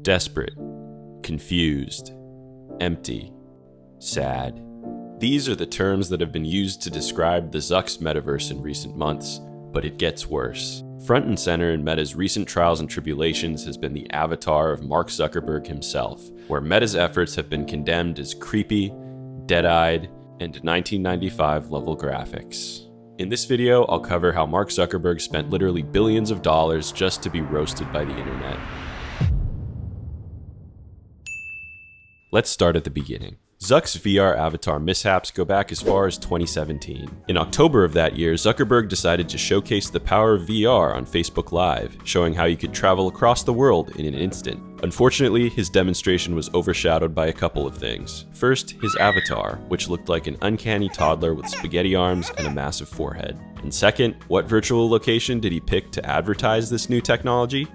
desperate, confused, empty, sad. These are the terms that have been used to describe the Zuck's metaverse in recent months, but it gets worse. Front and center in Meta's recent trials and tribulations has been the avatar of Mark Zuckerberg himself, where Meta's efforts have been condemned as creepy, dead-eyed, and 1995 level graphics. In this video, I'll cover how Mark Zuckerberg spent literally billions of dollars just to be roasted by the internet. Let's start at the beginning. Zuck's VR avatar mishaps go back as far as 2017. In October of that year, Zuckerberg decided to showcase the power of VR on Facebook Live, showing how you could travel across the world in an instant. Unfortunately, his demonstration was overshadowed by a couple of things. First, his avatar, which looked like an uncanny toddler with spaghetti arms and a massive forehead. And second, what virtual location did he pick to advertise this new technology?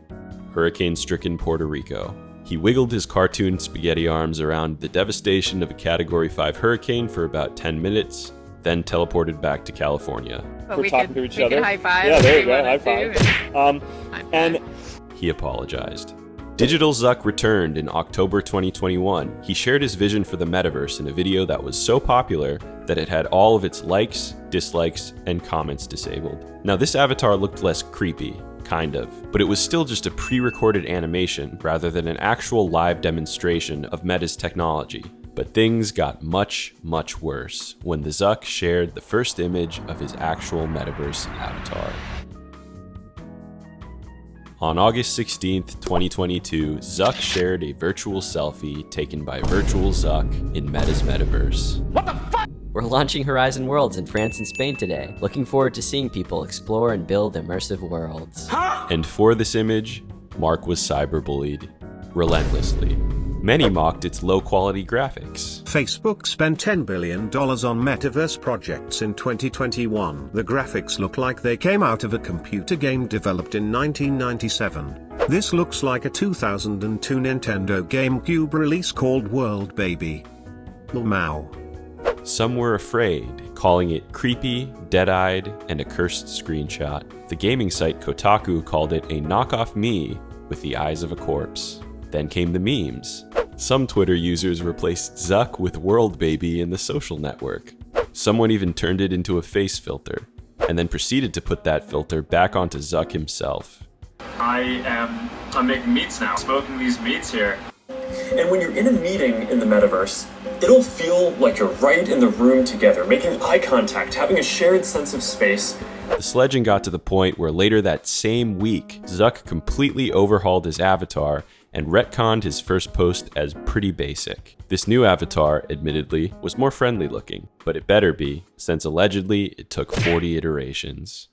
Hurricane-stricken Puerto Rico. He wiggled his cartoon spaghetti arms around the devastation of a Category 5 hurricane for about 10 minutes, then teleported back to California. We're talking to each other. High five. Yeah, there you go, high five. And he apologized. Digital Zuck returned in October 2021. He shared his vision for the metaverse in a video that was so popular that it had all of its likes, dislikes, and comments disabled. Now, this avatar looked less creepy. Kind of, but it was still just a pre-recorded animation rather than an actual live demonstration of Meta's technology. But things got much, much worse when the Zuck shared the first image of his actual metaverse avatar. On August 16th, 2022, Zuck shared a virtual selfie taken by Virtual Zuck in Meta's metaverse. What the fuck? We're launching Horizon Worlds in France and Spain today. Looking forward to seeing people explore and build immersive worlds. And for this image, Mark was cyberbullied relentlessly. Many mocked its low-quality graphics. Facebook spent $10 billion on metaverse projects in 2021. The graphics look like they came out of a computer game developed in 1997. This looks like a 2002 Nintendo GameCube release called World Baby. Meow. Some were afraid, calling it creepy, dead-eyed, and a cursed screenshot. The gaming site Kotaku called it a knockoff me with the eyes of a corpse. Then came the memes. Some Twitter users replaced Zuck with World Baby in the social network. Someone even turned it into a face filter, and then proceeded to put that filter back onto Zuck himself. I'm making meats now, smoking these meats here. And when you're in a meeting in the metaverse, it'll feel like you're right in the room together, making eye contact, having a shared sense of space. The sledging got to the point where later that same week, Zuck completely overhauled his avatar and retconned his first post as pretty basic. This new avatar, admittedly, was more friendly looking, but it better be, since allegedly it took 40 iterations.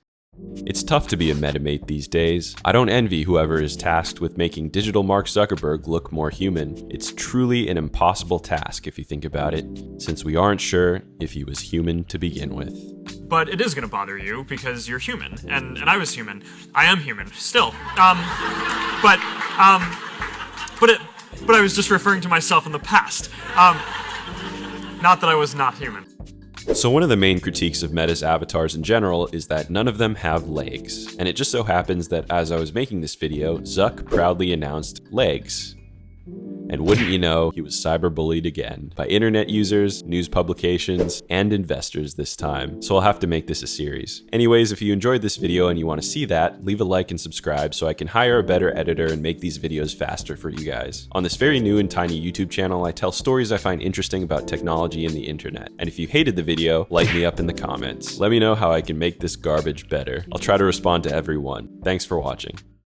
It's tough to be a metamate these days. I don't envy whoever is tasked with making digital Mark Zuckerberg look more human. It's truly an impossible task if you think about it, since we aren't sure if he was human to begin with. But it is gonna bother you because you're human, and I was human. I am human, still. But I was just referring to myself in the past. Not that I was not human. So one of the main critiques of Meta's avatars in general is that none of them have legs. And it just so happens that as I was making this video, Zuck proudly announced legs. And wouldn't you know, he was cyberbullied again by internet users, news publications, and investors this time. So I'll have to make this a series. Anyways, if you enjoyed this video and you want to see that, leave a like and subscribe so I can hire a better editor and make these videos faster for you guys. On this very new and tiny YouTube channel, I tell stories I find interesting about technology and the internet. And if you hated the video, light me up in the comments. Let me know how I can make this garbage better. I'll try to respond to everyone. Thanks for watching.